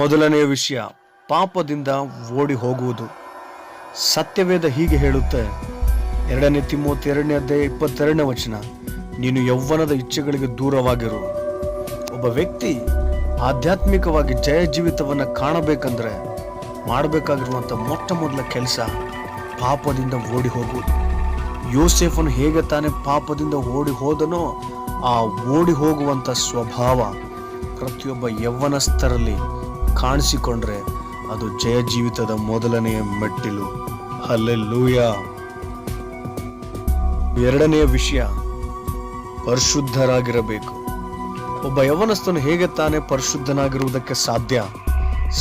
ಮೊದಲನೆಯ ವಿಷಯ, ಪಾಪದಿಂದ ಓಡಿ ಹೋಗುವುದು. ಸತ್ಯವೇದ ಹೀಗೆ ಹೇಳುತ್ತೆ, 2 ತಿಮೋಥೆ 2:22 ನೀನು ಯೌವನದ ಇಚ್ಛೆಗಳಿಗೆ ದೂರವಾಗಿರು. ಒಬ್ಬ ವ್ಯಕ್ತಿ ಆಧ್ಯಾತ್ಮಿಕವಾಗಿ ಜಯ ಜೀವಿತವನ್ನು ಕಾಣಬೇಕಂದ್ರೆ ಮಾಡಬೇಕಾಗಿರುವಂಥ ಮೊಟ್ಟ ಮೊದಲ ಕೆಲಸ ಪಾಪದಿಂದ ಓಡಿ ಹೋಗುವುದು. ಯೋಸೇಫನು ಹೇಗೆ ತಾನೇ ಪಾಪದಿಂದ ಓಡಿ ಹೋದನೋ ಆ ಓಡಿ ಹೋಗುವಂಥ ಸ್ವಭಾವ ಪ್ರತಿಯೊಬ್ಬ ಯೌವನಸ್ಥರಲ್ಲಿ ಕಾಣಿಸಿಕೊಂಡ್ರೆ ಅದು ಜಯ ಜೀವಿತದ ಮೊದಲನೆಯ ಮೆಟ್ಟಿಲು. ಹಲ್ಲೆಲೂಯಾ. ಎರಡನೆಯ ವಿಷಯ, ಪರಿಶುದ್ಧರಾಗಿರಬೇಕು. ಒಬ್ಬ ಯೌವನಸ್ಥನು ಹೇಗೆ ತಾನೇ ಪರಿಶುದ್ಧನಾಗಿರುವುದಕ್ಕೆ ಸಾಧ್ಯ?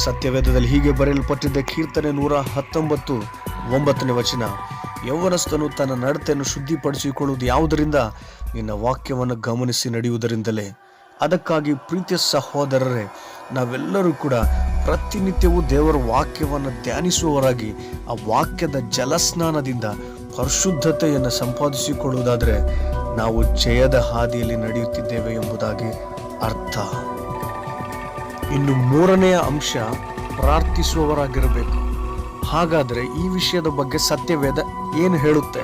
ಸತ್ಯವೇದದಲ್ಲಿ ಹೀಗೆ ಬರೆಯಲ್ಪಟ್ಟಿದ್ದ ಕೀರ್ತನೆ 119:9 ಯೌವನಸ್ಥನು ತನ್ನ ನಡತೆಯನ್ನು ಶುದ್ಧಿಪಡಿಸಿಕೊಳ್ಳುವುದು ಯಾವುದರಿಂದ? ನಿನ್ನ ವಾಕ್ಯವನ್ನು ಗಮನಿಸಿ ನಡೆಯುವುದರಿಂದಲೇ. ಅದಕ್ಕಾಗಿ ಪ್ರೀತಿಯ ಸಹೋದರರೇ, ನಾವೆಲ್ಲರೂ ಕೂಡ ಪ್ರತಿನಿತ್ಯವೂ ದೇವರ ವಾಕ್ಯವನ್ನು ಧ್ಯಾನಿಸುವವರಾಗಿ ಆ ವಾಕ್ಯದ ಜಲಸ್ನಾನದಿಂದ ಪರಿಶುದ್ಧತೆಯನ್ನು ಸಂಪಾದಿಸಿಕೊಳ್ಳುವುದಾದರೆ ನಾವು ಜಯದ ಹಾದಿಯಲ್ಲಿ ನಡೆಯುತ್ತಿದ್ದೇವೆ ಎಂಬುದಾಗಿ ಅರ್ಥ. ಇನ್ನು ಮೂರನೆಯ ಅಂಶ, ಪ್ರಾರ್ಥಿಸುವವರಾಗಿರಬೇಕು. ಹಾಗಾದರೆ ಈ ವಿಷಯದ ಬಗ್ಗೆ ಸತ್ಯವೇದ ಏನು ಹೇಳುತ್ತೆ?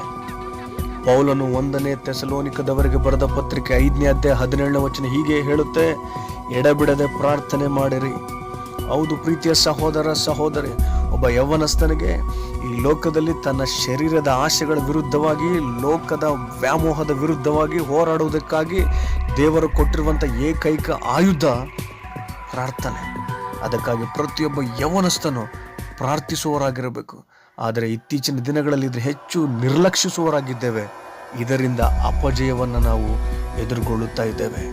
ಪೌಲನು 1ನೇ ಥೆಸಲೋನಿಕದವರಿಗೆ ಬರೆದ ಪತ್ರಿಕೆ 5:17 ಹೀಗೆ ಹೇಳುತ್ತೆ, ಎಡಬಿಡದೆ ಪ್ರಾರ್ಥನೆ ಮಾಡಿರಿ. ಹೌದು ಪ್ರೀತಿಯ ಸಹೋದರ ಸಹೋದರಿ, ಒಬ್ಬ ಯೌವನಸ್ಥನಿಗೆ ಈ ಲೋಕದಲ್ಲಿ ತನ್ನ ಶರೀರದ ಆಶೆಗಳ ವಿರುದ್ಧವಾಗಿ, ಲೋಕದ ವ್ಯಾಮೋಹದ ವಿರುದ್ಧವಾಗಿ ಹೋರಾಡುವುದಕ್ಕಾಗಿ ದೇವರು ಕೊಟ್ಟಿರುವಂಥ ಏಕೈಕ ಆಯುಧ ಪ್ರಾರ್ಥನೆ. ಅದಕ್ಕಾಗಿ ಪ್ರತಿಯೊಬ್ಬ ಯೌವನಸ್ಥನು ಪ್ರಾರ್ಥಿಸುವವರಾಗಿರಬೇಕು. ಆದರೆ ಇತ್ತೀಚಿನ ದಿನಗಳಲ್ಲಿ ಹೆಚ್ಚು ನಿರ್ಲಕ್ಷಿಸುವವರಾಗಿದ್ದೇವೆ. ಇದರಿಂದ ಅಪಜಯವನ್ನು ನಾವು ಎದುರುಗೊಳ್ಳುತ್ತಾ ಇದ್ದೇವೆ.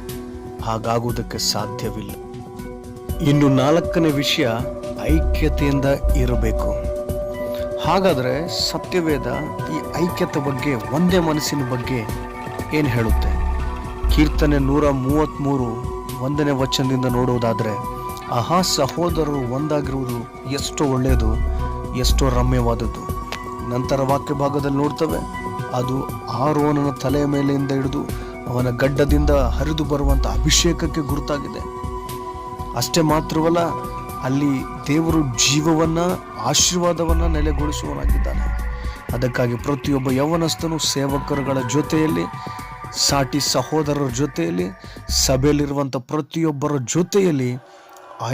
ಹಾಗಾಗುವುದಕ್ಕೆ ಸಾಧ್ಯವಿಲ್ಲ. ಇನ್ನು 4ನೇ ವಿಷಯ, ಐಕ್ಯತೆಯಿಂದ ಇರಬೇಕು. ಹಾಗಾದರೆ ಸತ್ಯವೇದ ಈ ಐಕ್ಯತೆ ಬಗ್ಗೆ, ಒಂದೇ ಮನಸ್ಸಿನ ಬಗ್ಗೆ ಏನು ಹೇಳುತ್ತೆ? ಕೀರ್ತನೆ 133:1 ನೋಡುವುದಾದರೆ, ಆಹಾ ಸಹೋದರರು ಒಂದಾಗಿರುವುದು ಎಷ್ಟೋ ಒಳ್ಳೆಯದು, ಎಷ್ಟೋ ರಮ್ಯವಾದದ್ದು. ನಂತರ ವಾಕ್ಯ ಭಾಗದಲ್ಲಿ ನೋಡ್ತವೆ, ಅದು ಆರೋನನ ತಲೆಯ ಮೇಲೆಯಿಂದ ಹಿಡಿದು ಅವನ ಗಡ್ಡದಿಂದ ಹರಿದು ಬರುವಂಥ ಅಭಿಷೇಕಕ್ಕೆ ಗುರುತಾಗಿದೆ. ಅಷ್ಟೇ ಮಾತ್ರವಲ್ಲ, ಅಲ್ಲಿ ದೇವರು ಜೀವವನ್ನ, ಆಶೀರ್ವಾದವನ್ನ ನೆಲೆಗೊಳಿಸುವನಾಗಿದ್ದಾನೆ. ಅದಕ್ಕಾಗಿ ಪ್ರತಿಯೊಬ್ಬ ಯೌವನಸ್ಥನು ಸೇವಕರುಗಳ ಜೊತೆಯಲ್ಲಿ, ಸಾಟಿ ಸಹೋದರರ ಜೊತೆಯಲ್ಲಿ, ಸಭೆಯಲ್ಲಿರುವಂಥ ಪ್ರತಿಯೊಬ್ಬರ ಜೊತೆಯಲ್ಲಿ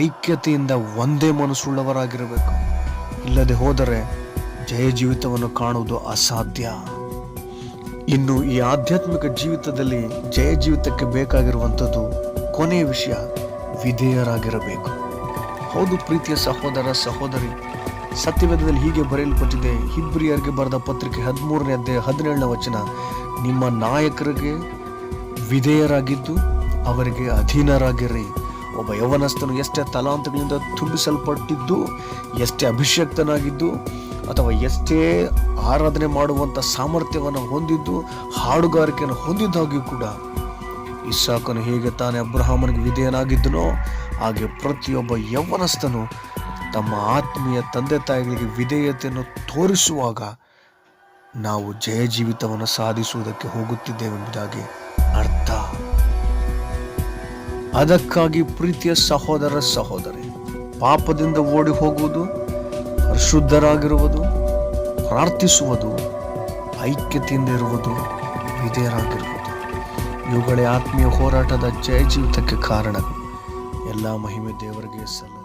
ಐಕ್ಯತೆಯಿಂದ ಒಂದೇ ಮನಸ್ಸುಳ್ಳವರಾಗಿರಬೇಕು. ಇಲ್ಲದೆ ಹೋದರೆ ಜಯ ಜೀವಿತವನ್ನು ಕಾಣುವುದು ಅಸಾಧ್ಯ. ಇನ್ನು ಈ ಆಧ್ಯಾತ್ಮಿಕ ಜೀವಿತದಲ್ಲಿ ಜಯ ಜೀವಿತಕ್ಕೆ ಬೇಕಾಗಿರುವಂಥದ್ದು ಕೊನೆಯ ವಿಷಯ, ವಿಧೇಯರಾಗಿರಬೇಕು. ಹೌದು ಪ್ರೀತಿಯ ಸಹೋದರ ಸಹೋದರಿ, ಸತ್ಯವೇದದಲ್ಲಿ ಹೀಗೆ ಬರೆಯಲ್ಪಟ್ಟಿದೆ, ಹಿಬ್ರಿಯರಿಗೆ ಬರೆದ ಪತ್ರಿಕೆ 13:17 ನಿಮ್ಮ ನಾಯಕರಿಗೆ ವಿಧೇಯರಾಗಿದ್ದು ಅವರಿಗೆ ಅಧೀನರಾಗಿರಿ. ಒಬ್ಬ ಯೌವನಸ್ಥನು ಎಷ್ಟೇ ತಲಾಂತಗಳಿಂದ ತುಂಬಿಸಲ್ಪಟ್ಟಿದ್ದು, ಎಷ್ಟೇ ಅಭಿಷಕ್ತನಾಗಿದ್ದು, ಅಥವಾ ಎಷ್ಟೇ ಆರಾಧನೆ ಮಾಡುವಂಥ ಸಾಮರ್ಥ್ಯವನ್ನು ಹೊಂದಿದ್ದು, ಹಾಡುಗಾರಿಕೆಯನ್ನು ಹೊಂದಿದ್ದಾಗಿಯೂ ಕೂಡ ಇಸಾಕನು ಹೇಗೆ ತಾನೇ ಅಬ್ರಹಾಮನಿಗೆ ವಿಧೇಯನಾಗಿದ್ದನೋ ಹಾಗೆ ಪ್ರತಿಯೊಬ್ಬ ಯೌವನಸ್ಥನು ತಮ್ಮ ಆತ್ಮೀಯ ತಂದೆ ತಾಯಿಗಳಿಗೆ ವಿಧೇಯತೆಯನ್ನು ತೋರಿಸುವಾಗ ನಾವು ಜಯ ಜೀವಿತವನ್ನು ಸಾಧಿಸುವುದಕ್ಕೆ ಹೋಗುತ್ತಿದ್ದೇವೆಂಬುದಾಗಿ ಅರ್ಥ. ಅದಕ್ಕಾಗಿ ಪ್ರೀತಿಯ ಸಹೋದರ ಸಹೋದರಿ, ಪಾಪದಿಂದ ಓಡಿ ಹೋಗುವುದು, ಪರಿಶುದ್ಧರಾಗಿರುವುದು, ಪ್ರಾರ್ಥಿಸುವುದು, ಐಕ್ಯತೆಯಿಂದ ಇರುವುದು, ವಿಧೇಯರಾಗಿರುವುದು, ಇವುಗಳೇ ಆತ್ಮೀಯ ಹೋರಾಟದ ಜಯ ಜೀವಿತಕ್ಕೆ ಕಾರಣ. ಎಲ್ಲ ಮಹಿಮೆ ದೇವರಿಗೆ ಸಲ್ಲ.